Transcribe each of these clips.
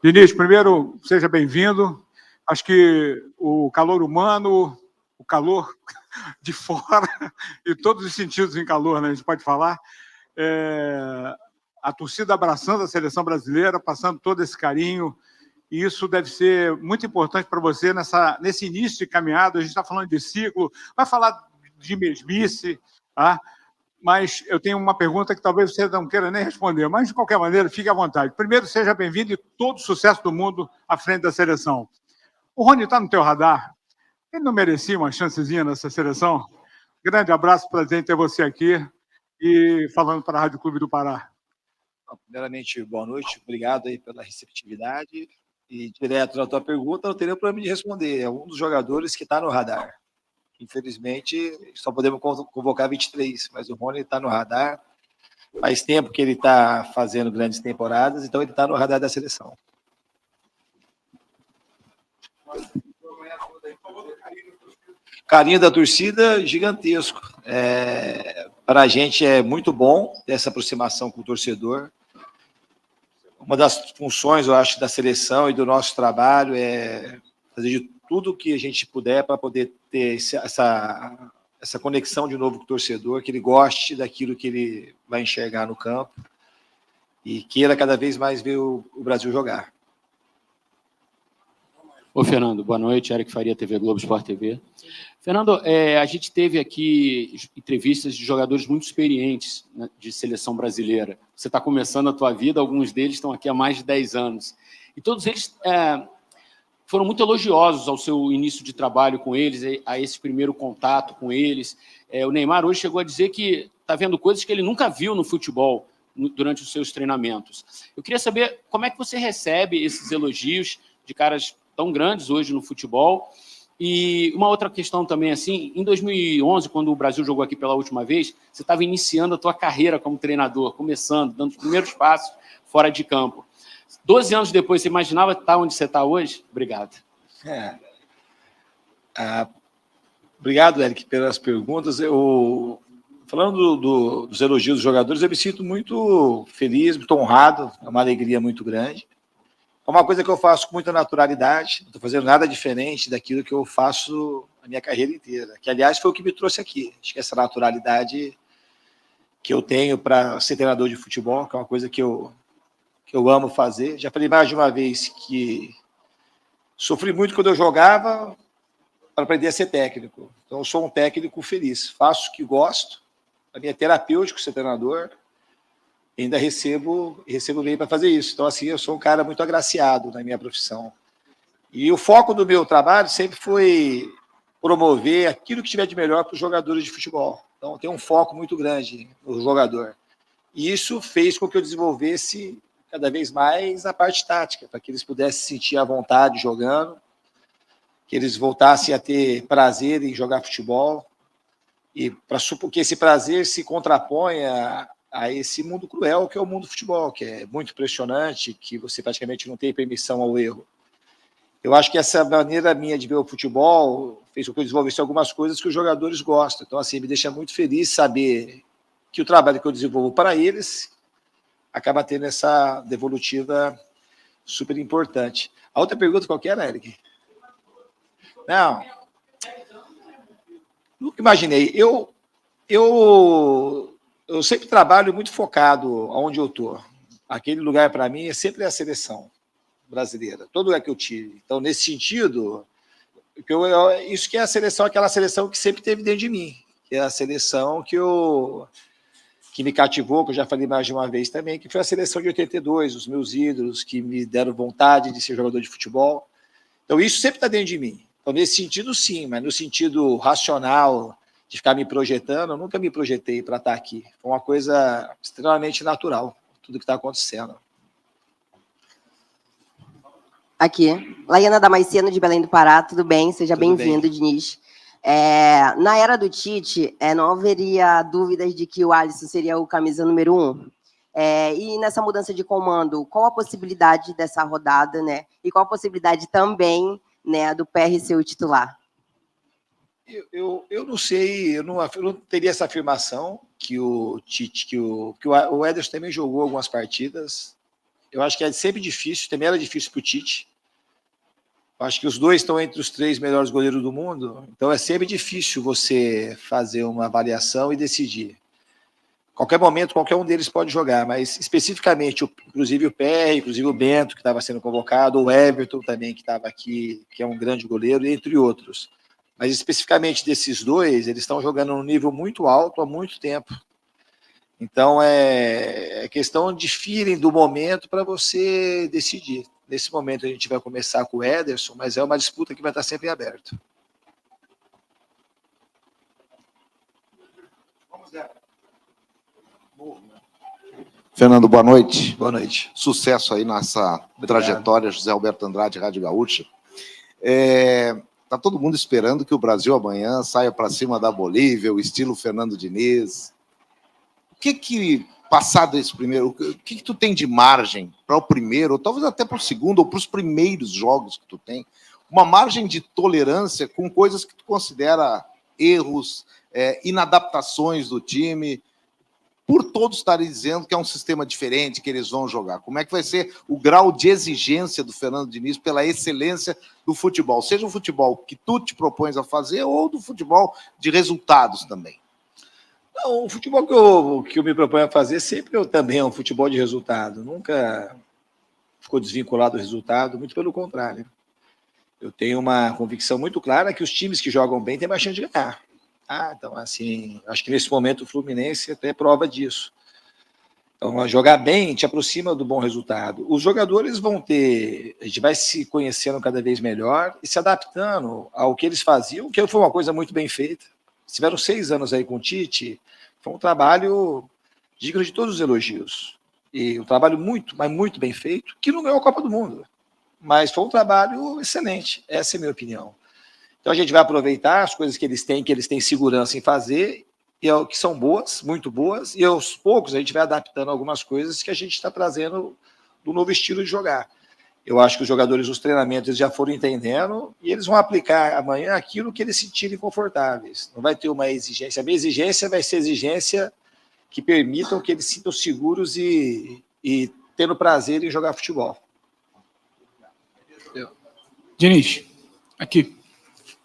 Diniz, primeiro, seja bem-vindo. Acho que o calor humano, o calor de fora, e todos os sentidos em calor, né, a gente pode falar, a torcida abraçando a seleção brasileira, passando todo esse carinho, e isso deve ser muito importante para você nesse início de caminhada. A gente está falando de ciclo, vai falar de mesmice, tá? Mas eu tenho uma pergunta que talvez você não queira nem responder, mas, de qualquer maneira, fique à vontade. Primeiro, seja bem-vindo e todo sucesso do mundo à frente da seleção. O Rony está no teu radar? Ele não merecia uma chancezinha nessa seleção? Grande abraço, prazer em ter você aqui e falando para a Rádio Clube do Pará. Primeiramente, boa noite, obrigado aí pela receptividade. E direto na tua pergunta, não teria problema de responder. É um dos jogadores que está no radar. Infelizmente, só podemos convocar 23, mas o Rony está no radar. Faz tempo que ele está fazendo grandes temporadas, então ele está no radar da seleção. Carinho da torcida gigantesco. Para a gente é muito bom ter essa aproximação com o torcedor. Uma das funções, eu acho, da seleção e do nosso trabalho é fazer de tudo que a gente puder para poder ter essa conexão de novo com o torcedor, que ele goste daquilo que ele vai enxergar no campo e queira cada vez mais ver o Brasil jogar. Ô, Fernando, boa noite. Eric Faria, TV Globo, Sport TV. Fernando, a gente teve aqui entrevistas de jogadores muito experientes, né, de seleção brasileira. Você está começando a tua vida, alguns deles estão aqui há mais de 10 anos. E todos eles foram muito elogiosos ao seu início de trabalho com eles, a esse primeiro contato com eles. O Neymar hoje chegou a dizer que está vendo coisas que ele nunca viu no futebol durante os seus treinamentos. Eu queria saber como é que você recebe esses elogios de caras tão grandes hoje no futebol. E uma outra questão também, assim, em 2011, quando o Brasil jogou aqui pela última vez, você estava iniciando a tua carreira como treinador, começando, dando os primeiros passos fora de campo. 12 anos depois, você imaginava estar onde você está hoje? Obrigado. Obrigado, Eric, pelas perguntas. Falando dos elogios dos jogadores, eu me sinto muito feliz, muito honrado, é uma alegria muito grande. É uma coisa que eu faço com muita naturalidade, não estou fazendo nada diferente daquilo que eu faço a minha carreira inteira, que, aliás, foi o que me trouxe aqui. Acho que essa naturalidade que eu tenho para ser treinador de futebol, que é uma coisa que eu amo fazer. Já falei mais de uma vez que sofri muito quando eu jogava para aprender a ser técnico. Então, eu sou um técnico feliz, faço o que gosto, a minha é terapêutico ser treinador, ainda recebo bem para fazer isso. Então, assim, eu sou um cara muito agraciado na minha profissão. E o foco do meu trabalho sempre foi promover aquilo que tiver de melhor para os jogadores de futebol. Então, tem um foco muito grande no jogador. E isso fez com que eu desenvolvesse cada vez mais a parte tática, para que eles pudessem sentir à vontade jogando, que eles voltassem a ter prazer em jogar futebol, e para que esse prazer se contraponha a esse mundo cruel que é o mundo do futebol, que é muito impressionante, que você praticamente não tem permissão ao erro. Eu acho que essa maneira minha de ver o futebol fez com que eu desenvolvesse algumas coisas que os jogadores gostam. Então, assim, me deixa muito feliz saber que o trabalho que eu desenvolvo para eles acaba tendo essa devolutiva super importante. A outra pergunta qual que era, Eric? Não. Nunca imaginei. Eu sempre trabalho muito focado onde eu estou. Aquele lugar, para mim, é sempre a seleção brasileira, todo lugar que eu tive. Então, nesse sentido, isso que é a seleção, aquela seleção que sempre teve dentro de mim, que é a seleção que me cativou, que eu já falei mais de uma vez também, que foi a seleção de 82, os meus ídolos, que me deram vontade de ser jogador de futebol. Então, isso sempre está dentro de mim. Então, nesse sentido, sim, mas no sentido racional, de ficar me projetando, eu nunca me projetei para estar aqui. Foi uma coisa extremamente natural, tudo que está acontecendo. Aqui, Laiana Damasceno, de Belém do Pará, tudo bem? Seja bem-vindo, Diniz. Na era do Tite, não haveria dúvidas de que o Alisson seria o camisa número 1. E nessa mudança de comando, qual a possibilidade dessa rodada, né? E qual a possibilidade também, né, do PR ser o titular? Eu não sei, eu não teria essa afirmação que o Tite, que o Ederson também jogou algumas partidas, Eu acho que é sempre difícil, também era difícil para o Tite. Eu acho que os dois estão entre os 3 melhores goleiros do mundo, então é sempre difícil você fazer uma avaliação e decidir. Qualquer momento, qualquer um deles pode jogar, mas especificamente, inclusive o PR, inclusive o Bento, que estava sendo convocado, o Everton também, que estava aqui, que é um grande goleiro, entre outros. Mas especificamente desses dois, eles estão jogando num nível muito alto há muito tempo. Então, é questão de feeling do momento para você decidir. Nesse momento, a gente vai começar com o Ederson, mas é uma disputa que vai estar sempre aberta. Vamos lá. Fernando, boa noite. Boa noite. Sucesso aí nessa trajetória, José Alberto Andrade, Rádio Gaúcha. Está todo mundo esperando que o Brasil amanhã saia para cima da Bolívia, o estilo Fernando Diniz. O que passado esse primeiro, o que tu tem de margem para o primeiro, ou talvez até para o segundo, ou para os primeiros jogos que tu tem? Uma margem de tolerância com coisas que tu considera erros, inadaptações do time, por todos estarem dizendo que é um sistema diferente, que eles vão jogar. Como é que vai ser o grau de exigência do Fernando Diniz pela excelência do futebol? Seja o futebol que tu te propões a fazer ou do futebol de resultados também. Não, o futebol que eu me proponho a fazer sempre também é um futebol de resultado. Nunca ficou desvinculado do resultado, muito pelo contrário. Eu tenho uma convicção muito clara que os times que jogam bem têm mais chance de ganhar. Então, assim, acho que nesse momento o Fluminense até é prova disso. Então, jogar bem te aproxima do bom resultado. Os jogadores vão ter... A gente vai se conhecendo cada vez melhor e se adaptando ao que eles faziam, que foi uma coisa muito bem feita. Tiveram 6 anos aí com o Tite, foi um trabalho digno de todos os elogios. E um trabalho muito, mas muito bem feito, que não ganhou a Copa do Mundo. Mas foi um trabalho excelente, essa é a minha opinião. Então a gente vai aproveitar as coisas que eles têm segurança em fazer, e que são boas, muito boas, e aos poucos a gente vai adaptando algumas coisas que a gente está trazendo do novo estilo de jogar. Eu acho que os jogadores, os treinamentos, eles já foram entendendo, e eles vão aplicar amanhã aquilo que eles se sentirem confortáveis. Não vai ter uma exigência. A minha exigência vai ser exigência que permitam que eles se sintam seguros e tendo prazer em jogar futebol. Diniz, aqui.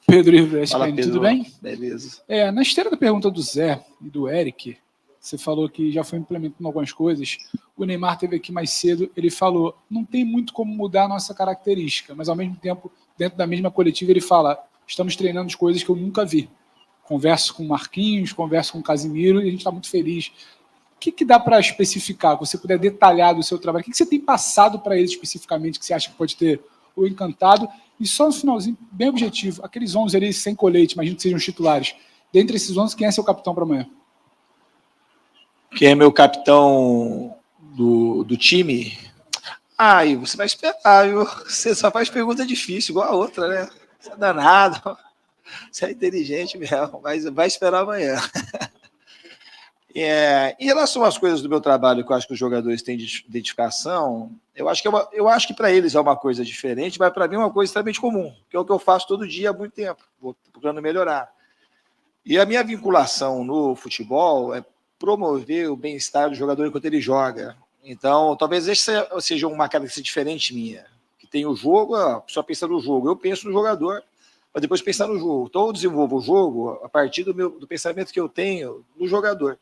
Pedro Ivo, Fala, Pedro. Tudo bem? Beleza. Na esteira da pergunta do Zé e do Eric, você falou que já foi implementando algumas coisas. O Neymar teve aqui mais cedo, ele falou, não tem muito como mudar a nossa característica, mas ao mesmo tempo, dentro da mesma coletiva, ele fala, estamos treinando as coisas que eu nunca vi. Converso com o Marquinhos, converso com o Casimiro, e a gente está muito feliz. O que dá para especificar, se você puder detalhar do seu trabalho? O que você tem passado para eles especificamente, que você acha que pode ter o encantado? E só no finalzinho, bem objetivo, aqueles 11 ali sem colete, imagino que sejam os titulares. Dentre esses 11, quem é seu capitão para amanhã? Quem é meu capitão do time? E você vai esperar, viu? Você só faz pergunta difícil, igual a outra, né? Você é danado, você é inteligente mesmo, mas vai esperar amanhã. Em relação às coisas do meu trabalho que eu acho que os jogadores têm de identificação, eu acho que para eles é uma coisa diferente, mas para mim é uma coisa extremamente comum, que é o que eu faço todo dia há muito tempo, vou procurando melhorar. E a minha vinculação no futebol é promover o bem-estar do jogador enquanto ele joga. Então, talvez essa seja uma característica diferente minha, que tem o jogo, a pessoa pensa no jogo, eu penso no jogador, para depois pensar no jogo. Então, eu desenvolvo o jogo a partir do pensamento que eu tenho no jogador.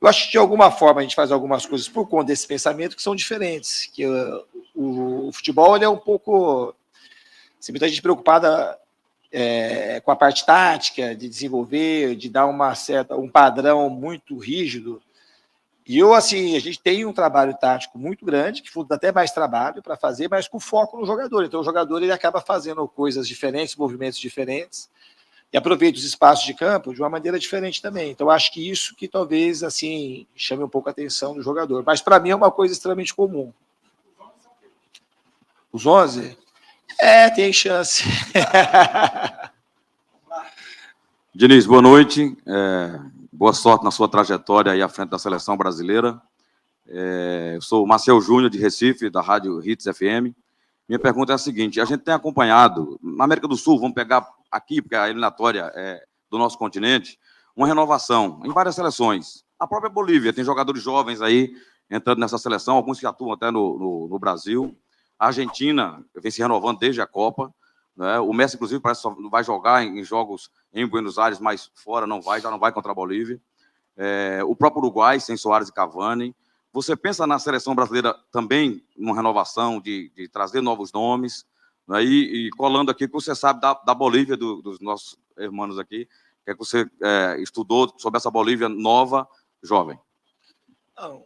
Eu acho que, de alguma forma, a gente faz algumas coisas por conta desse pensamento que são diferentes. Que o futebol ele é um pouco... Assim, muita gente preocupada com a parte tática, de desenvolver, de dar um padrão muito rígido. E a gente tem um trabalho tático muito grande, que dá até mais trabalho para fazer, mas com foco no jogador. Então, o jogador ele acaba fazendo coisas diferentes, movimentos diferentes, e aproveita os espaços de campo de uma maneira diferente também. Então, acho que isso que talvez assim chame um pouco a atenção do jogador. Mas, para mim, é uma coisa extremamente comum. Os 11? Tem chance. Diniz, boa noite. Boa sorte na sua trajetória aí à frente da seleção brasileira. Eu sou o Marcel Júnior, de Recife, da Rádio Hits FM. Minha pergunta é a seguinte, a gente tem acompanhado, na América do Sul, vamos pegar aqui, porque a eliminatória é do nosso continente, uma renovação em várias seleções. A própria Bolívia tem jogadores jovens aí entrando nessa seleção, alguns que atuam até no Brasil. A Argentina vem se renovando desde a Copa, né? O Messi, inclusive, parece que só vai jogar em jogos em Buenos Aires, mas fora já não vai contra a Bolívia. O próprio Uruguai, sem Soares e Cavani. Você pensa na seleção brasileira também, numa renovação, de trazer novos nomes, né? E colando aqui, o que você sabe da Bolívia, dos nossos irmãos aqui, que você estudou sobre essa Bolívia nova, jovem? Não.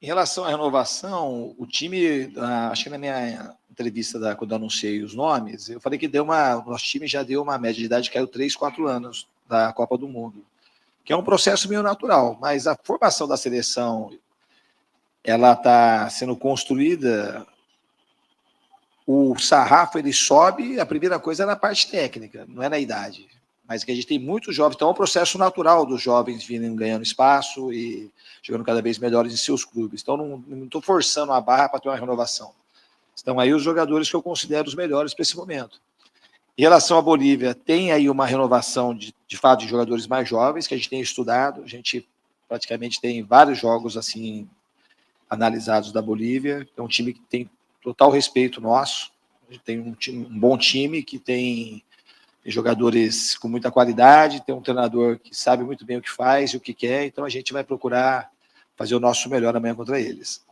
Em relação à renovação, o time, acho que na minha entrevista quando eu anunciei os nomes, eu falei que o nosso time já deu uma média de idade, caiu 3, 4 anos da Copa do Mundo, que é um processo meio natural, mas a formação da seleção, ela está sendo construída, o sarrafo ele sobe, a primeira coisa é na parte técnica, não é na idade. Mas que a gente tem muitos jovens, então é um processo natural dos jovens virem ganhando espaço e jogando cada vez melhores em seus clubes. Então não estou forçando a barra para ter uma renovação. Estão aí os jogadores que eu considero os melhores para esse momento. Em relação à Bolívia, tem aí uma renovação de fato de jogadores mais jovens que a gente tem estudado. A gente praticamente tem vários jogos assim analisados da Bolívia. É um time que tem total respeito nosso. A gente tem um bom time que tem jogadores com muita qualidade, tem um treinador que sabe muito bem o que faz e o que quer, então a gente vai procurar fazer o nosso melhor amanhã contra eles.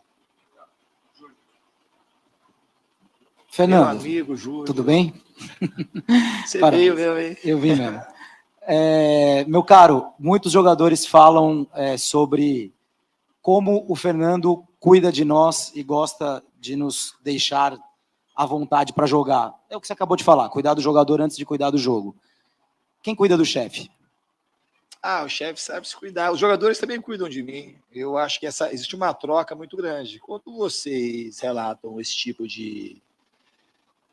Fernando, meu amigo, Júlio, tudo bem? Você veio mesmo, hein? Eu vim mesmo. Meu caro, muitos jogadores falam sobre como o Fernando cuida de nós e gosta de nos deixar à vontade para jogar. É o que você acabou de falar, cuidar do jogador antes de cuidar do jogo. Quem cuida do chefe? O chefe sabe se cuidar. Os jogadores também cuidam de mim. Eu acho que existe uma troca muito grande. Quando vocês relatam esse tipo de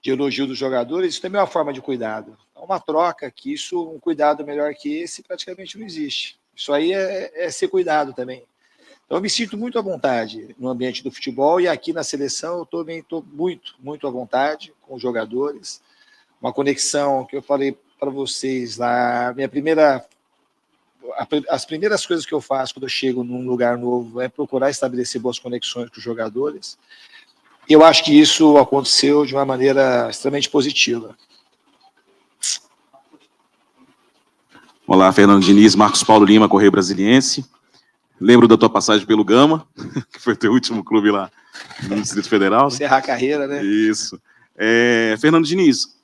elogio dos jogadores, isso também é uma forma de cuidado. É uma troca que um cuidado melhor que esse praticamente não existe. Isso aí é ser cuidado também. Então, eu me sinto muito à vontade no ambiente do futebol e aqui na seleção eu também estou muito, muito à vontade com os jogadores. Uma conexão que eu falei para vocês lá, as primeiras coisas que eu faço quando eu chego num lugar novo é procurar estabelecer boas conexões com os jogadores. Eu acho que isso aconteceu de uma maneira extremamente positiva. Olá, Fernando Diniz, Marcos Paulo Lima, Correio Brasiliense. Lembro da tua passagem pelo Gama, que foi teu último clube lá no Distrito Federal. Encerrar a carreira, né? Isso. Fernando Diniz,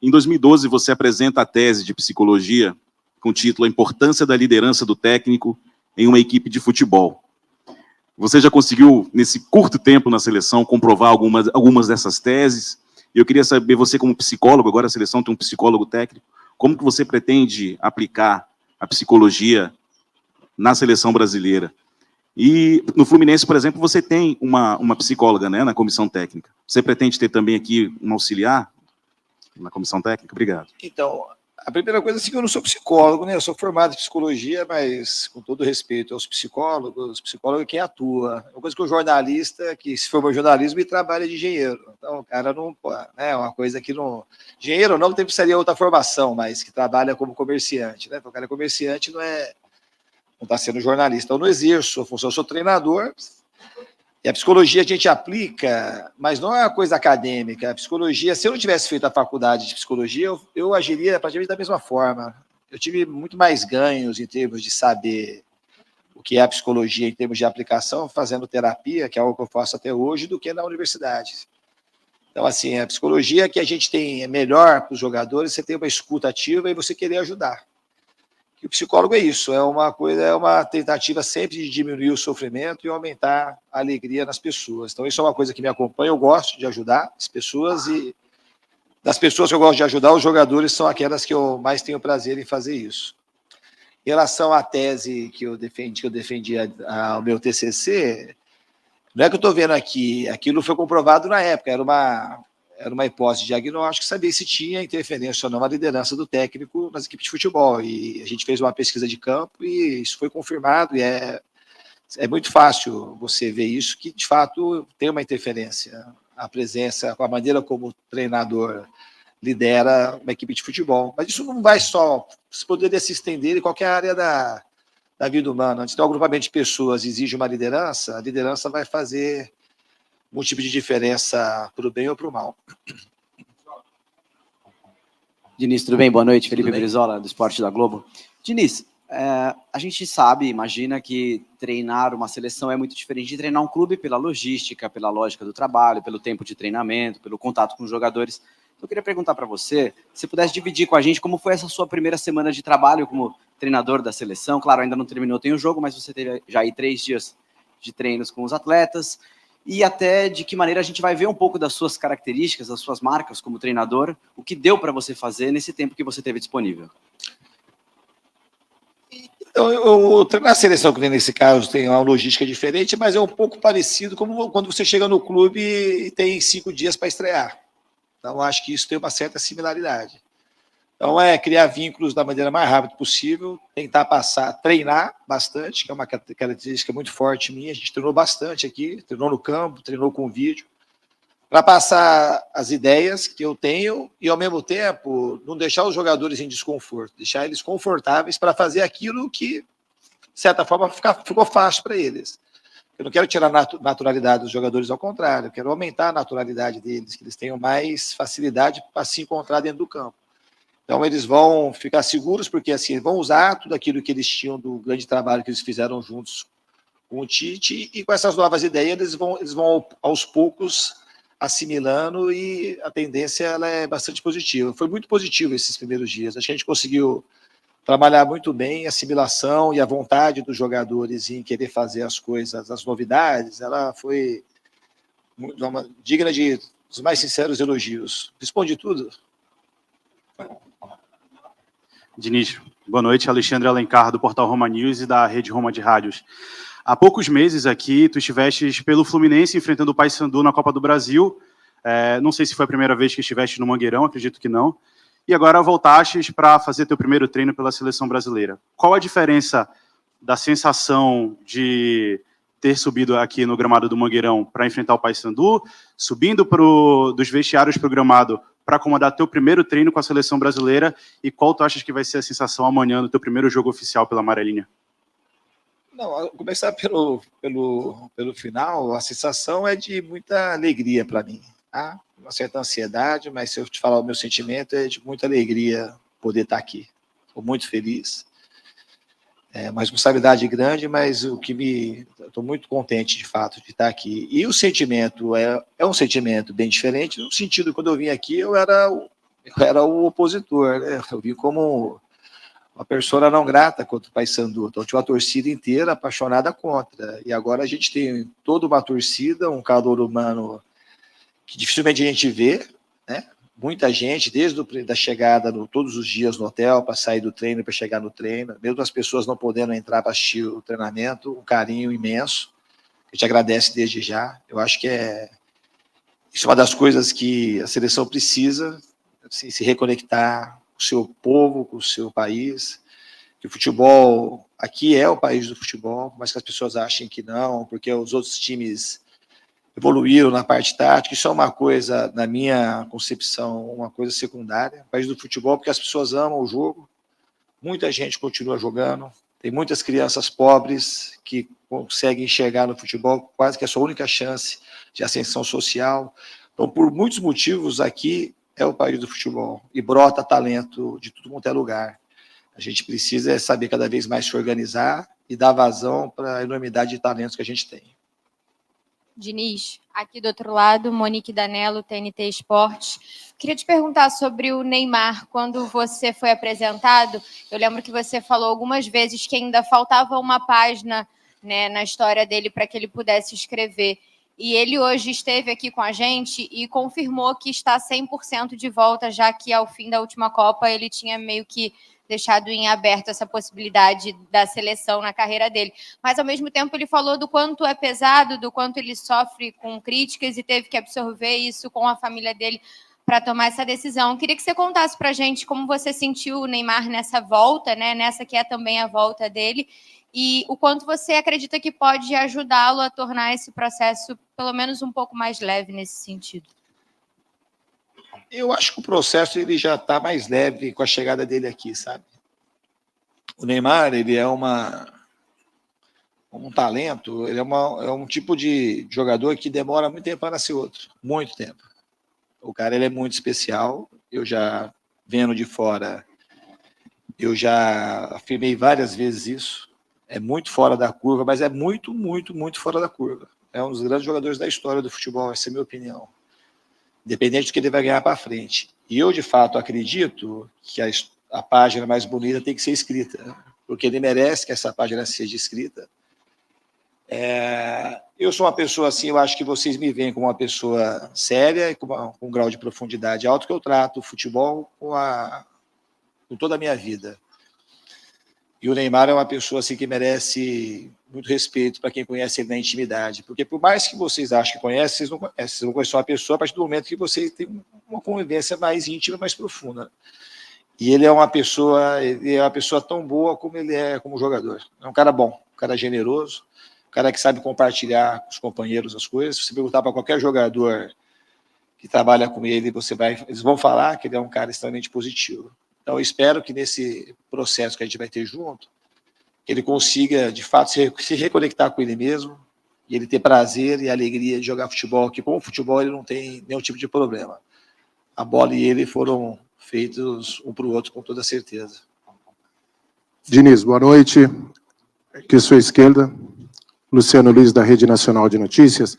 em 2012 você apresenta a tese de psicologia com o título A Importância da Liderança do Técnico em uma Equipe de Futebol. Você já conseguiu, nesse curto tempo na seleção, comprovar algumas dessas teses. Eu queria saber, você como psicólogo, agora a seleção tem um psicólogo técnico, como que você pretende aplicar a psicologia na seleção brasileira? E no Fluminense, por exemplo, você tem uma psicóloga, né, na comissão técnica. Você pretende ter também aqui um auxiliar na comissão técnica? Obrigado. Então, a primeira coisa é que eu não sou psicólogo, né? Eu sou formado em psicologia, mas com todo respeito aos psicólogos, o psicólogo é quem atua. É uma coisa que o jornalista, que se forma em jornalismo e trabalha de engenheiro. Então, o cara não, né? Uma coisa que não... Engenheiro não precisaria outra formação, mas que trabalha como comerciante, né? O cara é comerciante, não está sendo jornalista. Eu não exerço a função, eu sou treinador. E a psicologia a gente aplica, mas não é uma coisa acadêmica. A psicologia, se eu não tivesse feito a faculdade de psicologia, eu agiria praticamente da mesma forma. Eu tive muito mais ganhos em termos de saber o que é a psicologia em termos de aplicação, fazendo terapia, que é algo que eu faço até hoje, do que na universidade. Então, assim, a psicologia que a gente tem é melhor para os jogadores, você tem uma escuta ativa e você querer ajudar. E o psicólogo é isso, é uma tentativa sempre de diminuir o sofrimento e aumentar a alegria nas pessoas. Então, isso é uma coisa que me acompanha, eu gosto de ajudar as pessoas e das pessoas que eu gosto de ajudar, os jogadores são aquelas que eu mais tenho prazer em fazer isso. Em relação à tese que eu defendi ao meu TCC, não é que eu estou vendo aqui, aquilo foi comprovado na época, era uma hipótese de diagnóstico, saber se tinha interferência ou não na liderança do técnico nas equipes de futebol. E a gente fez uma pesquisa de campo e isso foi confirmado. E é muito fácil você ver isso, que de fato tem uma interferência. A presença, a maneira como o treinador lidera uma equipe de futebol. Mas isso não vai só, isso poderia se estender em qualquer área da da vida humana. Onde tem um agrupamento de pessoas exige uma liderança, a liderança vai fazer um tipo de diferença para o bem ou para o mal. Diniz, tudo bem? Boa noite. Felipe Brizola, do Esporte da Globo. Diniz, a gente sabe, imagina que treinar uma seleção é muito diferente de treinar um clube pela logística, pela lógica do trabalho, pelo tempo de treinamento, pelo contato com os jogadores. Eu queria perguntar para você, se pudesse dividir com a gente como foi essa sua primeira semana de trabalho como treinador da seleção. Claro, ainda não terminou, tem o jogo, mas você teve já aí 3 dias de treinos com os atletas. E até de que maneira a gente vai ver um pouco das suas características, das suas marcas como treinador, o que deu para você fazer nesse tempo que você teve disponível. O treinar a seleção, que nesse caso tem uma logística diferente, mas é um pouco parecido como quando você chega no clube e tem 5 dias para estrear. Então, acho que isso tem uma certa similaridade. Então, é criar vínculos da maneira mais rápida possível, tentar treinar bastante, que é uma característica muito forte minha. A gente treinou bastante aqui, treinou no campo, treinou com vídeo, para passar as ideias que eu tenho e, ao mesmo tempo, não deixar os jogadores em desconforto, deixar eles confortáveis para fazer aquilo que, de certa forma, ficou fácil para eles. Eu não quero tirar a naturalidade dos jogadores, ao contrário, eu quero aumentar a naturalidade deles, que eles tenham mais facilidade para se encontrar dentro do campo. Então, eles vão ficar seguros, porque assim, vão usar tudo aquilo que eles tinham do grande trabalho que eles fizeram juntos com o Tite, e com essas novas ideias, eles vão aos poucos assimilando, e a tendência ela é bastante positiva. Foi muito positivo esses primeiros dias. Acho que a gente conseguiu trabalhar muito bem a assimilação e a vontade dos jogadores em querer fazer as coisas, as novidades, ela foi digna dos mais sinceros elogios. Respondi tudo? Diniz, boa noite. Alexandre Alencar, do Portal Roma News e da Rede Roma de Rádios. Há poucos meses aqui, tu estiveste pelo Fluminense enfrentando o Paysandu na Copa do Brasil. Não sei se foi a primeira vez que estiveste no Mangueirão, acredito que não. E agora voltastes para fazer teu primeiro treino pela seleção brasileira. Qual a diferença da sensação de ter subido aqui no gramado do Mangueirão para enfrentar o Paysandu, subindo dos vestiários para o gramado para acomodar teu primeiro treino com a seleção brasileira, e qual tu achas que vai ser a sensação amanhã no teu primeiro jogo oficial pela amarelinha? Não, começar pelo final, a sensação é de muita alegria para mim. Tá? Uma certa ansiedade, mas se eu te falar o meu sentimento, é de muita alegria poder estar aqui. Estou muito feliz. Uma responsabilidade grande, mas estou muito contente, de fato, de estar aqui. E o sentimento é um sentimento bem diferente, no sentido que quando eu vim aqui, eu era o opositor, né? Eu vim como uma persona não grata contra o Paysandu. Então, tinha uma torcida inteira apaixonada contra. E agora a gente tem toda uma torcida, um calor humano que dificilmente a gente vê, né? Muita gente, desde a chegada, todos os dias no hotel, para sair do treino, para chegar no treino, mesmo as pessoas não podendo entrar para assistir o treinamento, um carinho imenso. A gente agradece desde já. Eu acho que isso é uma das coisas que a seleção precisa, assim, se reconectar com o seu povo, com o seu país. Que o futebol aqui é o país do futebol, mas que as pessoas achem que não, porque os outros times evoluíram na parte tática. Isso é uma coisa, na minha concepção, uma coisa secundária. O país do futebol, porque as pessoas amam o jogo, muita gente continua jogando, tem muitas crianças pobres que conseguem enxergar no futebol quase que a sua única chance de ascensão social. Então, por muitos motivos, aqui é o país do futebol, e brota talento de tudo quanto é lugar. A gente precisa saber cada vez mais se organizar e dar vazão para a enormidade de talentos que a gente tem. Diniz, aqui do outro lado, Monique Danello, TNT Esportes. Queria te perguntar sobre o Neymar. Quando você foi apresentado, eu lembro que você falou algumas vezes que ainda faltava uma página, né, na história dele para que ele pudesse escrever. E ele hoje esteve aqui com a gente e confirmou que está 100% de volta, já que ao fim da última Copa ele tinha meio que deixado em aberto essa possibilidade da seleção na carreira dele. Mas, ao mesmo tempo, ele falou do quanto é pesado, do quanto ele sofre com críticas e teve que absorver isso com a família dele para tomar essa decisão. Queria que você contasse para a gente como você sentiu o Neymar nessa volta, né? Nessa que é também a volta dele, e o quanto você acredita que pode ajudá-lo a tornar esse processo pelo menos um pouco mais leve nesse sentido. Eu acho que o processo ele já está mais leve com a chegada dele aqui, sabe? O Neymar, ele é uma como um talento, ele é um tipo de jogador que demora muito tempo para nascer outro. Muito tempo. O cara ele é muito especial. Eu já, vendo de fora, eu já afirmei várias vezes isso. É muito fora da curva, mas é muito, muito, muito fora da curva. É um dos grandes jogadores da história do futebol, essa é a minha opinião. Independente do que ele vai ganhar para frente. E eu, de fato, acredito que a página mais bonita tem que ser escrita, porque ele merece que essa página seja escrita. Eu sou uma pessoa assim, eu acho que vocês me veem como uma pessoa séria, com um grau de profundidade alto, que eu trato o futebol com toda a minha vida. E o Neymar é uma pessoa assim, que merece muito respeito para quem conhece ele na intimidade, porque por mais que vocês achem que conhecem, vocês não conhecem. Vocês não conhecem uma pessoa a partir do momento que vocês têm uma convivência mais íntima, mais profunda. E ele é uma pessoa tão boa como ele é como jogador. É um cara bom, um cara generoso, um cara que sabe compartilhar com os companheiros as coisas. Se você perguntar para qualquer jogador que trabalha com ele, eles vão falar que ele é um cara extremamente positivo. Então, eu espero que nesse processo que a gente vai ter junto, ele consiga, de fato, se reconectar com ele mesmo, e ele ter prazer e alegria de jogar futebol, que com o futebol ele não tem nenhum tipo de problema. A bola e ele foram feitos um para o outro, com toda certeza. Diniz, boa noite. Aqui à sua esquerda, Luciano Luiz, da Rede Nacional de Notícias.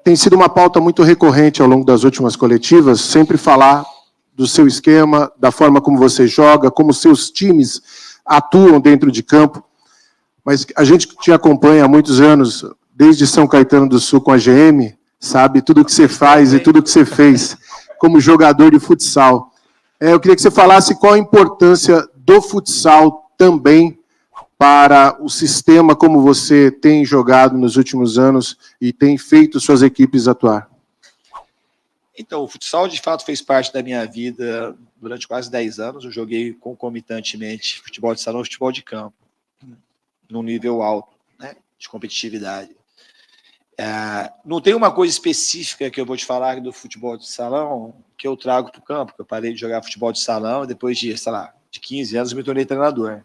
Tem sido uma pauta muito recorrente ao longo das últimas coletivas, sempre falar do seu esquema, da forma como você joga, como seus times atuam dentro de campo. Mas a gente que te acompanha há muitos anos, desde São Caetano do Sul com a GM, sabe tudo que você faz e tudo que você fez como jogador de futsal. Eu queria que você falasse qual a importância do futsal também para o sistema como você tem jogado nos últimos anos e tem feito suas equipes atuar. Então, o futsal, de fato, fez parte da minha vida durante quase 10 anos. Eu joguei concomitantemente futebol de salão e futebol de campo, num nível alto, né, de competitividade. Não tem uma coisa específica que eu vou te falar do futebol de salão que eu trago para o campo, que eu parei de jogar futebol de salão e depois de, sei lá, de 15 anos eu me tornei treinador.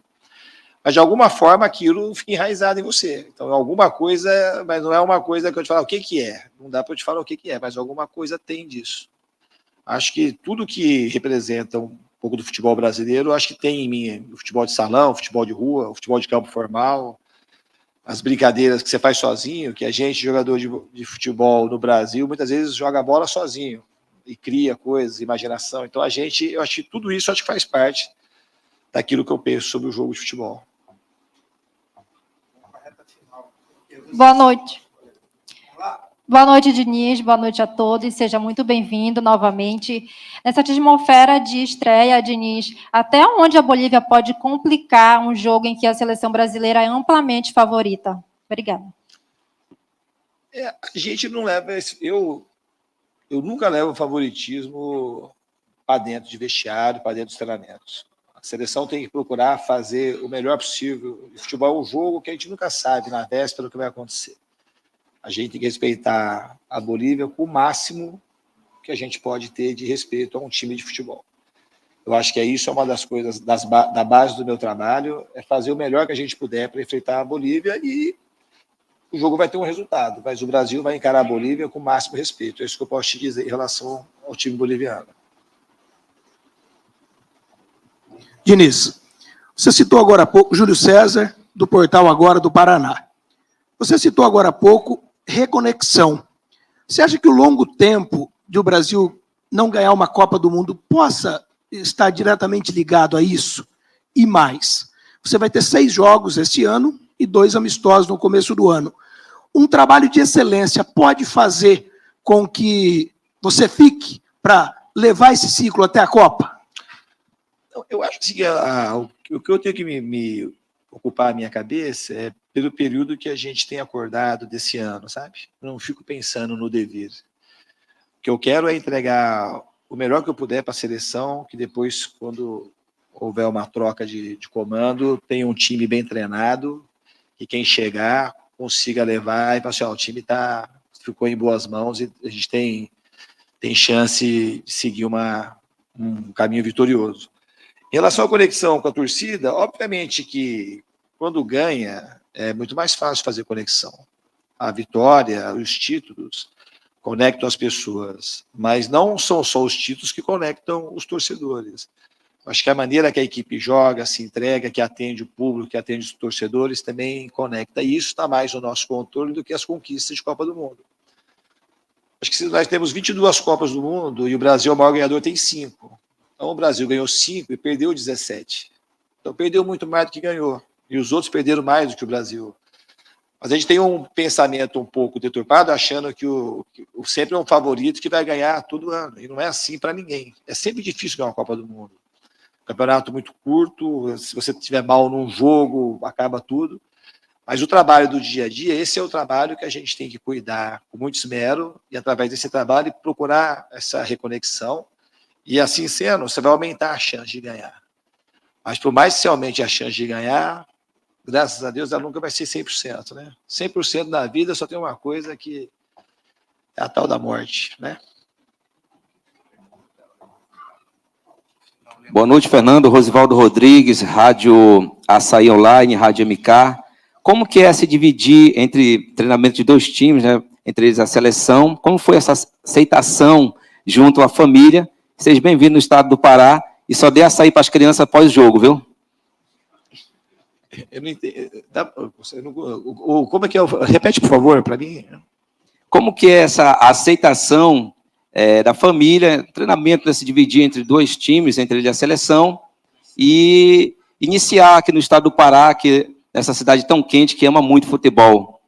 Mas, de alguma forma, aquilo fica enraizado em você. Então, alguma coisa, mas não é uma coisa que eu te falo o que é. Não dá para eu te falar o que é, mas alguma coisa tem disso. Acho que tudo que representa um pouco do futebol brasileiro, acho que tem em mim o futebol de salão, o futebol de rua, o futebol de campo formal, as brincadeiras que você faz sozinho, que a gente, jogador de futebol no Brasil, muitas vezes joga a bola sozinho e cria coisas, imaginação. Então, eu acho que tudo isso acho que faz parte daquilo que eu penso sobre o jogo de futebol. Boa noite. Boa noite, Diniz. Boa noite a todos. Seja muito bem-vindo novamente. Nessa atmosfera de estreia, Diniz, até onde a Bolívia pode complicar um jogo em que a seleção brasileira é amplamente favorita? Obrigada. A gente não leva... Eu nunca levo favoritismo para dentro de vestiário, para dentro dos treinamentos. A seleção tem que procurar fazer o melhor possível. O futebol é um jogo que a gente nunca sabe na véspera o que vai acontecer. A gente tem que respeitar a Bolívia com o máximo que a gente pode ter de respeito a um time de futebol. Eu acho que isso é uma das coisas da base do meu trabalho, é fazer o melhor que a gente puder para enfrentar a Bolívia e o jogo vai ter um resultado, mas o Brasil vai encarar a Bolívia com o máximo respeito. É isso que eu posso te dizer em relação ao time boliviano. Diniz, você citou agora há pouco Júlio César, do portal Agora do Paraná. Você citou agora há pouco reconexão. Você acha que o longo tempo de o Brasil não ganhar uma Copa do Mundo possa estar diretamente ligado a isso? E mais, você vai ter 6 jogos este ano e 2 amistosos no começo do ano. Um trabalho de excelência pode fazer com que você fique para levar esse ciclo até a Copa? Eu acho que o que eu tenho que me ocupar a minha cabeça é pelo período que a gente tem acordado desse ano, sabe? Eu não fico pensando no dever. O que eu quero é entregar o melhor que eu puder para a seleção, que depois, quando houver uma troca de comando, tenha um time bem treinado, e quem chegar consiga levar e falar assim, o time ficou em boas mãos e a gente tem chance de seguir um caminho vitorioso. Em relação à conexão com a torcida, obviamente que quando ganha, é muito mais fácil fazer conexão. A vitória, os títulos conectam as pessoas, mas não são só os títulos que conectam os torcedores. Acho que a maneira que a equipe joga, se entrega, que atende o público, que atende os torcedores, também conecta. E isso está mais no nosso controle do que as conquistas de Copa do Mundo. Acho que se nós temos 22 Copas do Mundo e o Brasil, o maior ganhador, tem 5. Então o Brasil ganhou 5 e perdeu 17. Então perdeu muito mais do que ganhou. E os outros perderam mais do que o Brasil. Mas a gente tem um pensamento um pouco deturpado, achando que o sempre é um favorito que vai ganhar todo ano. E não é assim para ninguém. É sempre difícil ganhar uma Copa do Mundo. Campeonato muito curto, se você estiver mal num jogo, acaba tudo. Mas o trabalho do dia a dia, esse é o trabalho que a gente tem que cuidar com muito esmero, e através desse trabalho procurar essa reconexão, e assim sendo, você vai aumentar a chance de ganhar. Mas por mais que você aumente a chance de ganhar, graças a Deus, ela nunca vai ser 100%, né? 100% na vida só tem uma coisa que é a tal da morte, né? Boa noite, Fernando. Rosivaldo Rodrigues, Rádio Açaí Online, Rádio MK. Como que é se dividir entre treinamento de 2 times, né? Entre eles a seleção? Como foi essa aceitação junto à família? Seja bem-vindo no estado do Pará e só dê açaí para as crianças após o jogo, viu? Eu não entendo. Como é que é? Repete, por favor, para mim. Como que é essa aceitação da família, treinamento de se dividir entre 2 times, entre eles a seleção, e iniciar aqui no estado do Pará, que nessa cidade tão quente que ama muito futebol?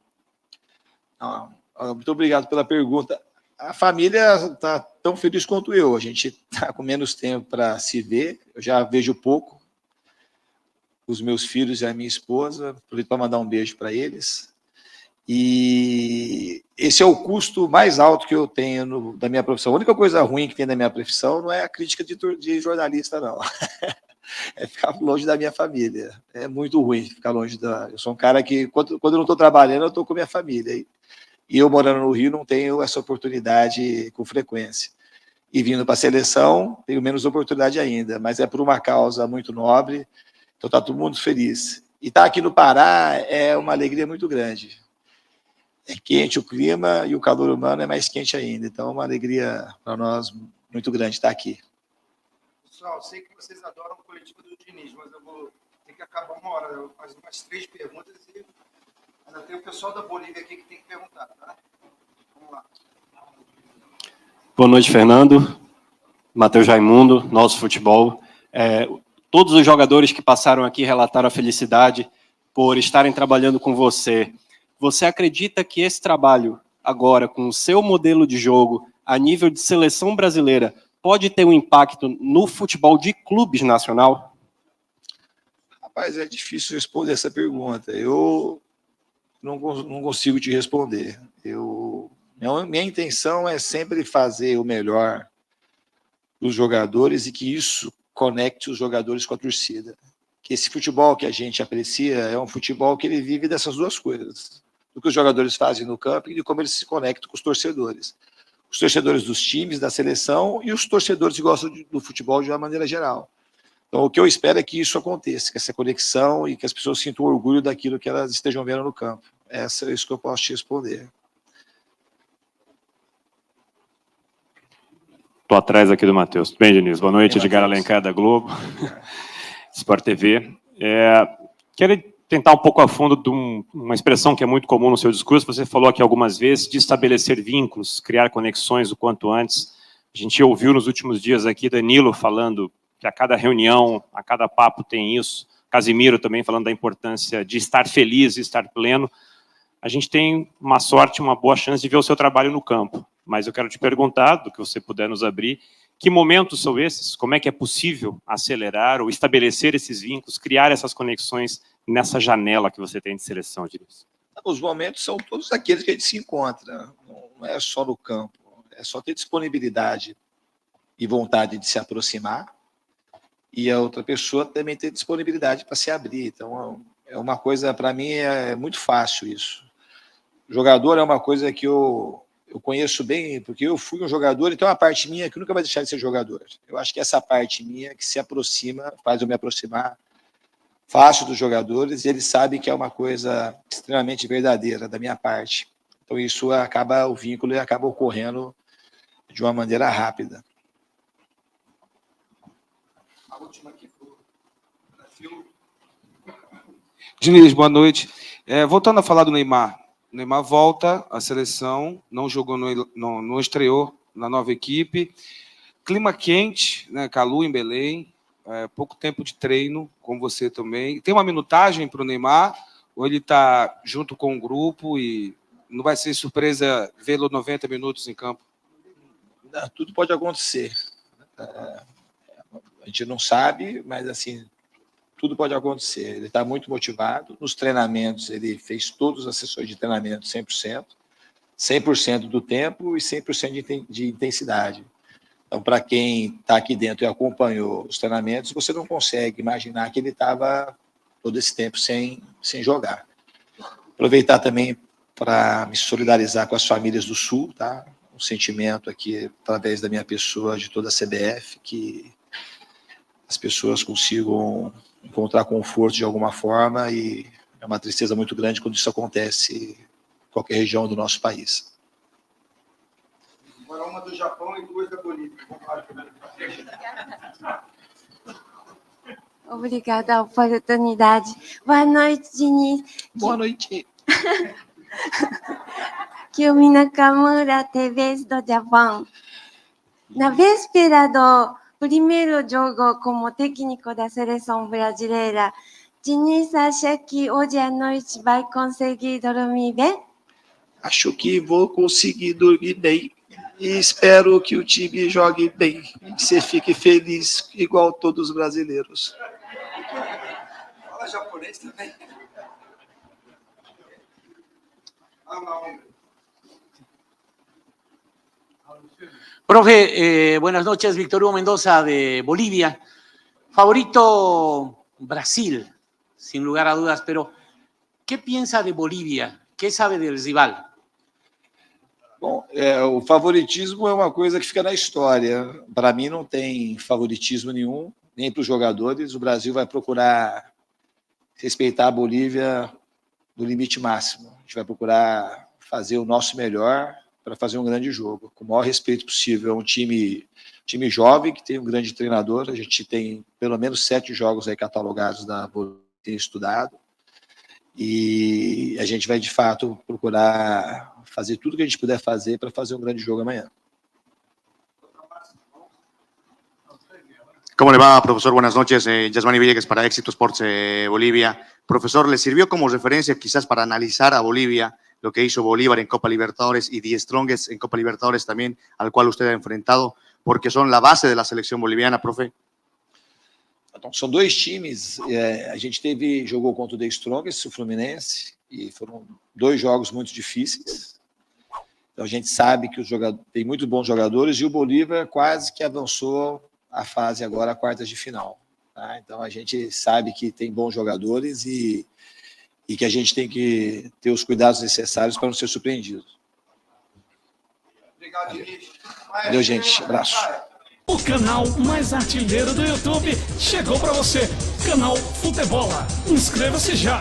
Muito obrigado pela pergunta. A família está tão feliz quanto eu. A gente está com menos tempo para se ver. Eu já vejo pouco. Os meus filhos e a minha esposa. Aproveito para mandar um beijo para eles. E esse é o custo mais alto que eu tenho da minha profissão. A única coisa ruim que tem na minha profissão não é a crítica de jornalista, não. É ficar longe da minha família. É muito ruim ficar longe da... Eu sou um cara que, quando eu não estou trabalhando, eu estou com a minha família. E eu, morando no Rio, não tenho essa oportunidade com frequência. E vindo para a seleção, tenho menos oportunidade ainda. Mas é por uma causa muito nobre, então está todo mundo feliz. E estar aqui no Pará é uma alegria muito grande. É quente o clima e o calor humano é mais quente ainda. Então é uma alegria para nós muito grande estar aqui. Pessoal, sei que vocês adoram o coletivo do Diniz, mas eu vou ter que acabar uma hora. Eu vou fazer umas 3 perguntas e ainda tem o pessoal da Bolívia aqui que tem que perguntar, tá? Vamos lá. Boa noite, Fernando. Matheus Raimundo, Nosso Futebol. Todos os jogadores que passaram aqui relataram a felicidade por estarem trabalhando com você. Você acredita que esse trabalho, agora, com o seu modelo de jogo, a nível de seleção brasileira, pode ter um impacto no futebol de clubes nacional? Rapaz, é difícil responder essa pergunta. Eu não consigo te responder. Minha intenção é sempre fazer o melhor dos jogadores e que isso conecte os jogadores com a torcida. Que esse futebol que a gente aprecia é um futebol que ele vive dessas 2 coisas. Do que os jogadores fazem no campo e de como eles se conectam com os torcedores. Os torcedores dos times, da seleção e os torcedores que gostam do futebol de uma maneira geral. Então, o que eu espero é que isso aconteça, que essa conexão e que as pessoas sintam orgulho daquilo que elas estejam vendo no campo. É isso que eu posso te responder. Estou atrás aqui do Matheus. Tudo bem, Diniz? Boa noite, Edgar Alencar, da Globo, Sport TV. Quero tentar um pouco a fundo de uma expressão que é muito comum no seu discurso. Você falou aqui algumas vezes de estabelecer vínculos, criar conexões o quanto antes. A gente ouviu nos últimos dias aqui Danilo falando que a cada reunião, a cada papo tem isso. Casimiro também falando da importância de estar feliz, de estar pleno. A gente tem uma sorte, uma boa chance de ver o seu trabalho no campo. Mas eu quero te perguntar, do que você puder nos abrir, que momentos são esses? Como é que é possível acelerar ou estabelecer esses vínculos, criar essas conexões nessa janela que você tem de seleção, Diniz? Os momentos são todos aqueles que a gente se encontra. Não é só no campo. É só ter disponibilidade e vontade de se aproximar. E a outra pessoa também ter disponibilidade para se abrir. Então, é uma coisa, para mim, é muito fácil isso. O jogador é uma coisa que eu conheço bem, porque eu fui um jogador e tem uma parte minha que nunca vai deixar de ser jogador. Eu acho que essa parte minha que se aproxima, faz eu me aproximar fácil dos jogadores, e eles sabem que é uma coisa extremamente verdadeira da minha parte. Então isso acaba, o vínculo acaba ocorrendo de uma maneira rápida. A última aqui pro Brasil. Diniz, boa noite. Voltando a falar do Neymar. O Neymar volta à seleção, não jogou, não estreou na nova equipe. Clima quente, né, Calu em Belém, pouco tempo de treino, com você também. Tem uma minutagem para o Neymar, ou ele está junto com o grupo e não vai ser surpresa vê-lo 90 minutos em campo? Tudo pode acontecer. A gente não sabe, mas assim, tudo pode acontecer. Ele está muito motivado. Nos treinamentos, ele fez todas as sessões de treinamento 100% do tempo e 100% de intensidade. Então, para quem está aqui dentro e acompanhou os treinamentos, você não consegue imaginar que ele estava todo esse tempo sem jogar. Aproveitar também para me solidarizar com as famílias do Sul, tá? Um sentimento aqui, através da minha pessoa, de toda a CBF, que as pessoas consigam encontrar conforto de alguma forma, e é uma tristeza muito grande quando isso acontece em qualquer região do nosso país. Agora uma do Japão e duas da Bolívia. Obrigada a oportunidade. Boa noite, Diniz. Boa noite. Kyumi Nakamura, TV do Japão. Na véspera do primeiro jogo como técnico da seleção brasileira, Diniz acha que hoje à noite vai conseguir dormir bem? Acho que vou conseguir dormir bem. E espero que o time jogue bem. E que você fique feliz, igual todos os brasileiros. Fala japonês também. Profe, buenas noches, Víctor Hugo Mendoza de Bolivia. Favorito Brasil, sin lugar a dudas, pero ¿qué piensa de Bolivia? ¿Qué sabe del rival? Bom, o favoritismo é uma coisa que fica na história. Para mim não tem favoritismo nenhum, nem para os jogadores. O Brasil vai procurar respeitar a Bolívia no limite máximo. A gente vai procurar fazer o nosso melhor para fazer um grande jogo, com o maior respeito possível. É um time jovem, que tem um grande treinador. A gente tem pelo menos 7 jogos aí catalogados da Bolívia, tem estudado. E a gente vai, de fato, procurar fazer tudo que a gente puder fazer para fazer um grande jogo amanhã. ¿Cómo le va, profesor? Buenas noches. Yasmani Villegas para Éxito Sports Bolivia. Profesor, ¿le sirvió como referencia quizás para analizar a Bolivia lo que hizo Bolívar en Copa Libertadores y The Strongest en Copa Libertadores también, al cual usted ha enfrentado, porque son la base de la selección boliviana, profe? Então, são 2 times. A gente jogou contra o The Strongest, o Fluminense, e foram 2 jogos muito difíceis. Então a gente sabe que tem muito bons jogadores, e o Bolívar quase que avançou a fase agora, a quartas de final. Tá? Então a gente sabe que tem bons jogadores e que a gente tem que ter os cuidados necessários para não ser surpreendido. Obrigado, Diniz. Valeu, gente. Abraço. O canal mais artilheiro do YouTube chegou para você. Canal Futebola. Inscreva-se já.